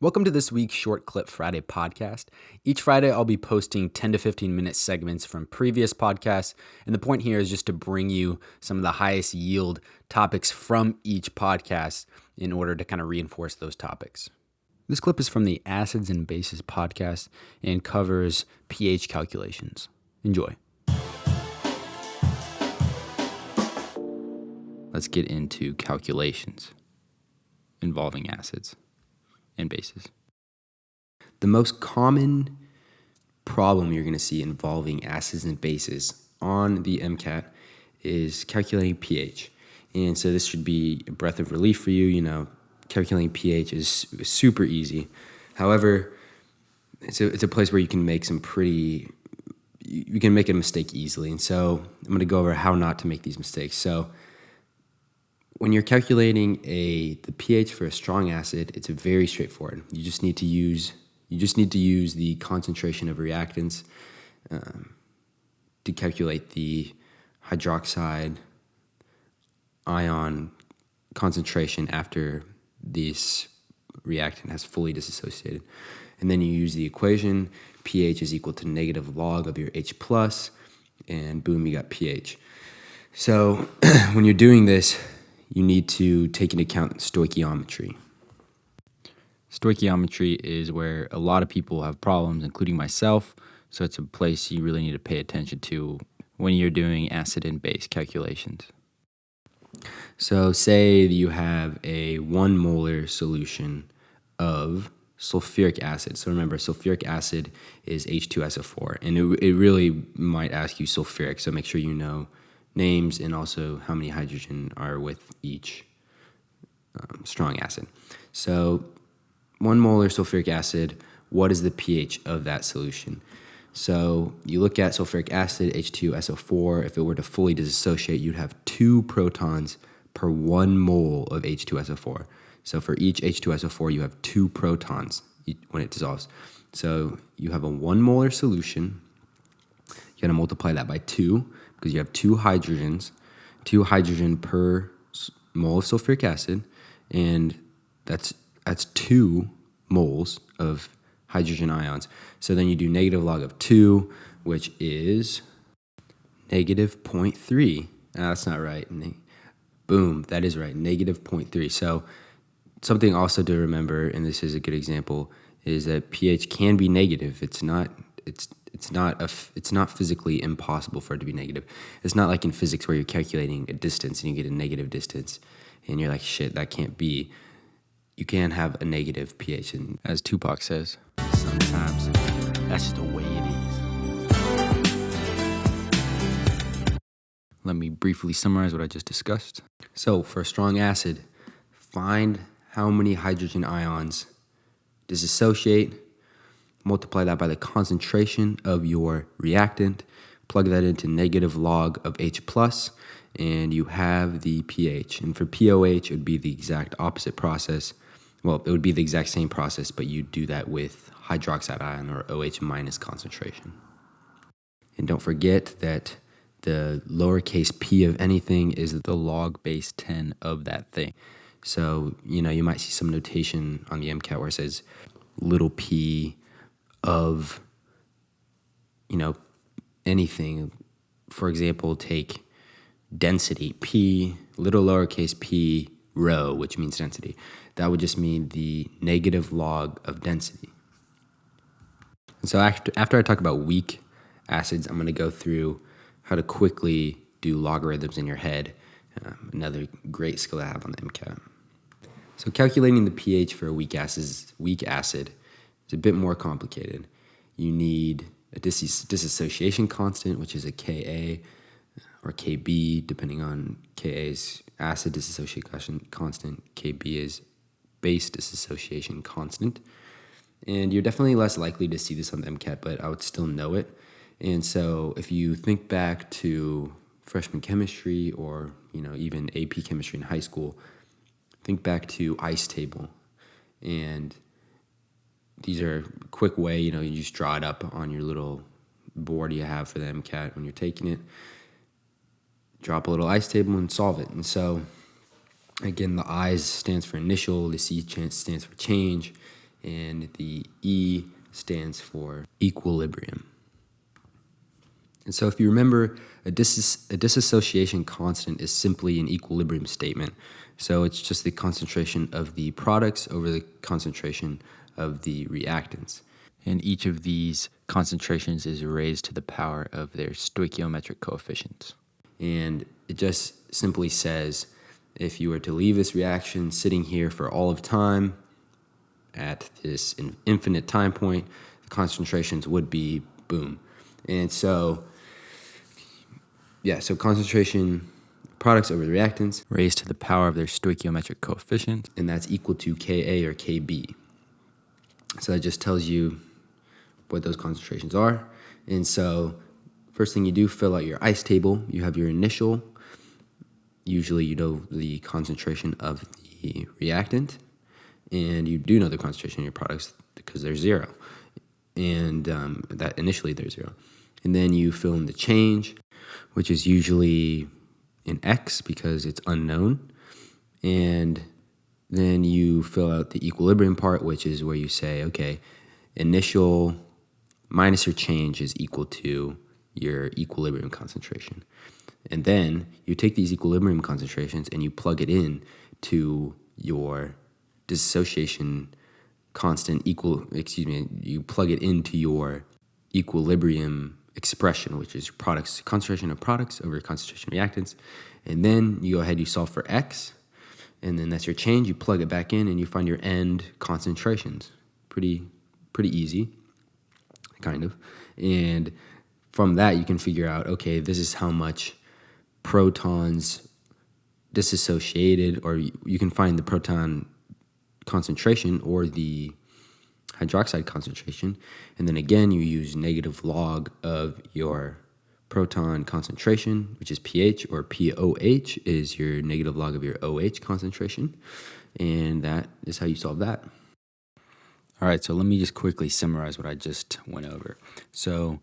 Welcome to this week's Short Clip Friday podcast. Each Friday, I'll be posting 10 to 15 minute segments from previous podcasts. And the point here is just to bring you some of the highest yield topics from each podcast in order to kind of reinforce those topics. This clip is from the Acids and Bases podcast and covers pH calculations. Enjoy. Let's get into calculations involving acids and bases. The most common problem you're going to see involving acids and bases on the MCAT is calculating pH. And so this should be a breath of relief for you. Calculating pH is super easy. However, it's a place where you can make you can make a mistake easily. And so I'm going to go over how not to make these mistakes. So when you're calculating the pH for a strong acid, it's very straightforward. You just need to use the concentration of reactants to calculate the hydroxide ion concentration after this reactant has fully dissociated. And then you use the equation, pH is equal to negative log of your H plus, and boom, you got pH. So when you're doing this, you need to take into account stoichiometry. Stoichiometry is where a lot of people have problems, including myself, so it's a place you really need to pay attention to when you're doing acid and base calculations. So say you have a 1 molar solution of sulfuric acid. So remember, sulfuric acid is H2SO4, and it really might ask you sulfuric, so make sure you know names and also how many hydrogen are with each strong acid. So 1 molar sulfuric acid, what is the pH of that solution? So you look at sulfuric acid, H2SO4. If it were to fully dissociate, you'd have 2 protons per 1 mole of H2SO4. So for each H2SO4, you have 2 protons when it dissolves. So you have a 1 molar solution. You got to multiply that by 2 because you have 2 hydrogen per mole of sulfuric acid, and that's 2 moles of hydrogen ions. So then you do negative log of 2, which is negative 0.3. That's not right. Boom, that is right, negative 0.3. So something also to remember, and this is a good example, is that pH can be negative. It's not physically impossible for it to be negative. It's not like in physics where you're calculating a distance and you get a negative distance and you're like, shit, that can't be. You can have a negative pH, and as Tupac says, sometimes that's just the way it is. Let me briefly summarize what I just discussed. So for a strong acid, find how many hydrogen ions dissociate, multiply that by the concentration of your reactant, plug that into negative log of H plus, and you have the pH. And for POH, it would be the exact opposite process. Well, it would be the exact same process, but you do that with hydroxide ion or OH minus concentration. And don't forget that the lowercase p of anything is the log base 10 of that thing. So, you might see some notation on the MCAT where it says little p of, anything. For example, take density, p, little lowercase p, rho, which means density. That would just mean the negative log of density. And so after I talk about weak acids, I'm going to go through how to quickly do logarithms in your head, another great skill to have on the MCAT. So calculating the pH for a weak acid is a bit more complicated. You need a dissociation constant, which is a Ka or Kb, depending on Ka is acid dissociation constant, Kb is base dissociation constant. And you're definitely less likely to see this on the MCAT, but I would still know it. And so if you think back to freshman chemistry or, even AP chemistry in high school, think back to ICE table. And these are a quick way, you just draw it up on your little board you have for the MCAT when you're taking it. Drop a little ICE table and solve it. And so, again, the I stands for initial, the C stands for change, and the E stands for equilibrium. And so if you remember, a dissociation constant is simply an equilibrium statement. So it's just the concentration of the products over the concentration of the reactants. And each of these concentrations is raised to the power of their stoichiometric coefficients. And it just simply says, if you were to leave this reaction sitting here for all of time at this infinite time point, the concentrations would be boom. And so, so concentration products over the reactants raised to the power of their stoichiometric coefficient, and that's equal to Ka or Kb. So that just tells you what those concentrations are. And so first thing you do, fill out your ice table. You have your initial. Usually you know the concentration of the reactant, and you do know the concentration of your products because they're zero. And that initially they're zero. And then you fill in the change, which is usually in X because it's unknown. And then you fill out the equilibrium part, which is where you say, okay, initial minus your change is equal to your equilibrium concentration. And then you take these equilibrium concentrations and you plug it in to your dissociation constant you plug it into your equilibrium expression, which is concentration of products over concentration of reactants. And then you go ahead, you solve for X, and then that's your change. You plug it back in and you find your end concentrations. Pretty easy, kind of. And from that, you can figure out, okay, this is how much protons disassociated, or you can find the proton concentration or the hydroxide concentration. And then again, you use negative log of your proton concentration, which is pH, or POH is your negative log of your OH concentration. And that is how you solve that. All right, so let me just quickly summarize what I just went over. So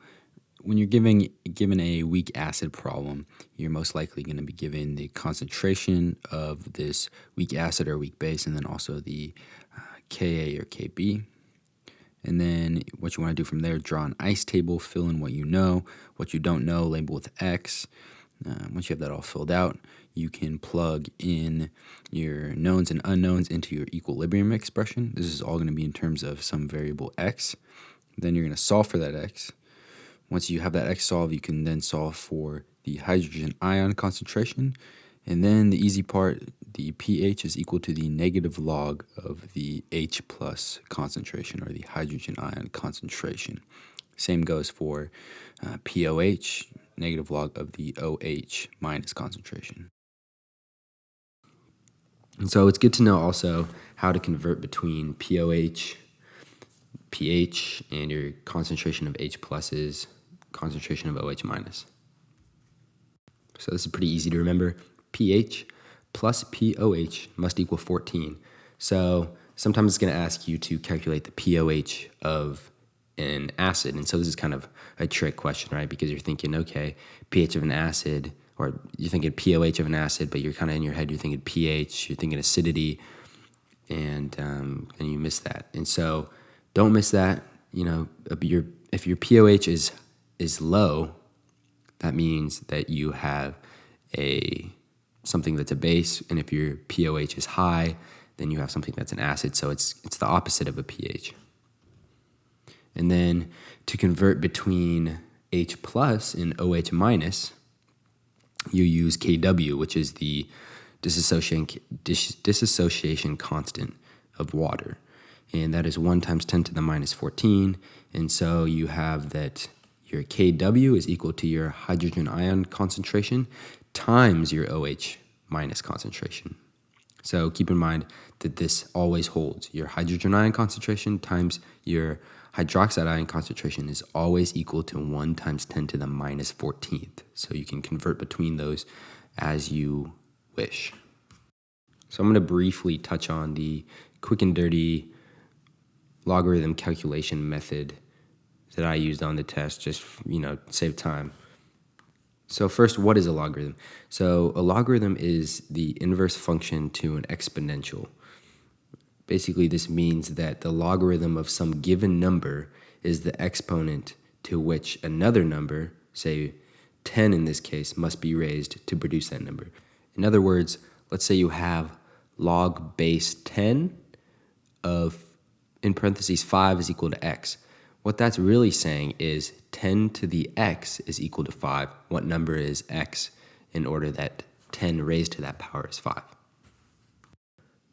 when you're given a weak acid problem, you're most likely going to be given the concentration of this weak acid or weak base, and then also the Ka or Kb. And then what you want to do from there, draw an ice table, fill in what you know. What you don't know, label with X. Once you have that all filled out, you can plug in your knowns and unknowns into your equilibrium expression. This is all going to be in terms of some variable X. Then you're going to solve for that X. Once you have that X solved, you can then solve for the hydrogen ion concentration. And then the easy part, the pH is equal to the negative log of the H plus concentration, or the hydrogen ion concentration. Same goes for POH, negative log of the OH minus concentration. And so it's good to know also how to convert between POH, pH, and your concentration of H pluses, concentration of OH minus. So this is pretty easy to remember. pH plus POH must equal 14. So sometimes it's going to ask you to calculate the POH of an acid. And so this is kind of a trick question, right? Because you're thinking, okay, pH of an acid, or you're thinking POH of an acid, but you're kind of in your head, you're thinking pH, you're thinking acidity, and you miss that. And so don't miss that. You know, if your POH is low, that means that you have something that's a base, and if your POH is high, then you have something that's an acid. So it's the opposite of a pH. And then to convert between H plus and OH minus, you use Kw, which is the dissociation constant of water. And that is 1 times 10 to the minus 14. And so you have that your Kw is equal to your hydrogen ion concentration times your OH minus concentration. So keep in mind that this always holds. Your hydrogen ion concentration times your hydroxide ion concentration is always equal to 1 times 10 to the minus 14th. So you can convert between those as you wish. So I'm going to briefly touch on the quick and dirty logarithm calculation method that I used on the test, just, save time. So first, what is a logarithm? So a logarithm is the inverse function to an exponential. Basically, this means that the logarithm of some given number is the exponent to which another number, say 10 in this case, must be raised to produce that number. In other words, let's say you have log base 10 of, in parentheses, 5 is equal to x. What that's really saying is 10 to the x is equal to 5. What number is x in order that 10 raised to that power is 5?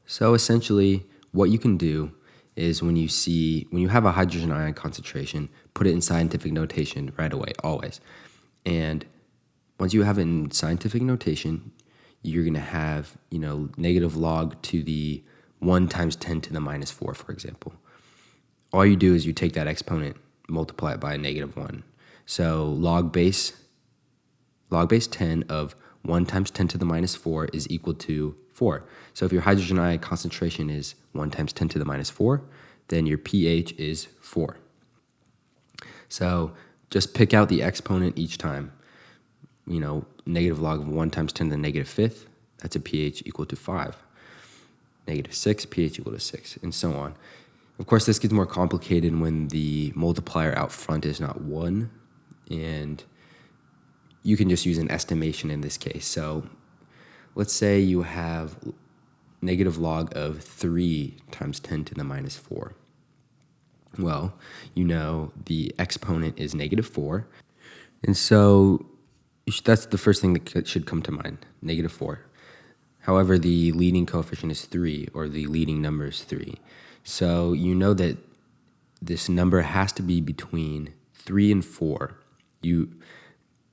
So essentially, what you can do is when you have a hydrogen ion concentration, put it in scientific notation right away, always. And once you have it in scientific notation, you're going to have, negative log to the 1 times 10 to the minus 4, for example. All you do is you take that exponent, multiply it by a negative 1. So log base 10 of 1 times 10 to the minus 4 is equal to 4. So if your hydrogen ion concentration is 1 times 10 to the minus 4, then your pH is 4. So just pick out the exponent each time. Negative log of 1 times 10 to the negative 5th, that's a pH equal to 5. Negative 6, pH equal to 6, and so on. Of course, this gets more complicated when the multiplier out front is not 1, and you can just use an estimation in this case. So let's say you have negative log of 3 times 10 to the minus 4. Well, the exponent is negative 4, and so that's the first thing that should come to mind, negative 4. However, the leading coefficient is 3, or the leading number is 3. So you know that this number has to be between 3 and 4.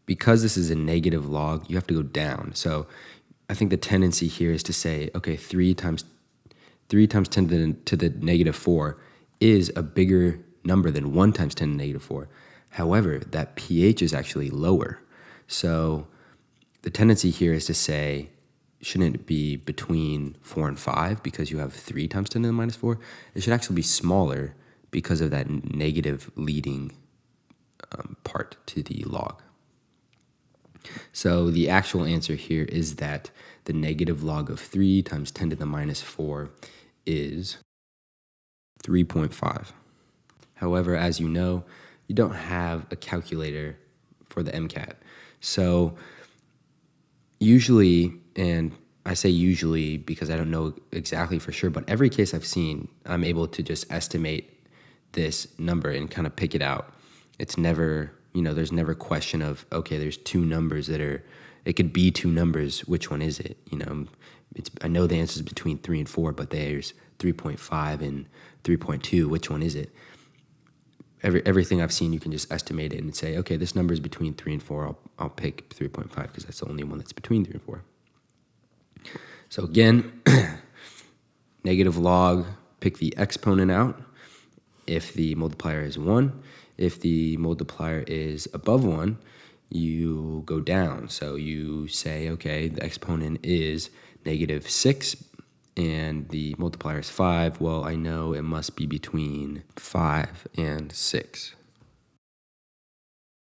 Because this is a negative log, you have to go down. So I think the tendency here is to say, okay, 3 times 10 to the negative 4 is a bigger number than 1 times 10 to the negative 4. However, that pH is actually lower. So the tendency here is to say, shouldn't it be between 4 and 5 because you have 3 times 10 to the minus 4? It should actually be smaller because of that negative leading part to the log. So the actual answer here is that the negative log of 3 times 10 to the minus 4 is 3.5. However, as you know, you don't have a calculator for the MCAT. So usually, and I say usually because I don't know exactly for sure, but every case I've seen, I'm able to just estimate this number and kind of pick it out. It's never, there's never question of, okay, there's two numbers it could be two numbers, which one is it? I know the answer is between 3 and 4, but there's 3.5 and 3.2, which one is it? Everything I've seen, you can just estimate it and say, okay, this number is between 3 and 4. I'll pick 3.5 because that's the only one that's between 3 and 4. So again, negative log, pick the exponent out if the multiplier is 1. If the multiplier is above 1, you go down. So you say, okay, the exponent is negative 6, and the multiplier is 5. Well, I know it must be between 5 and 6.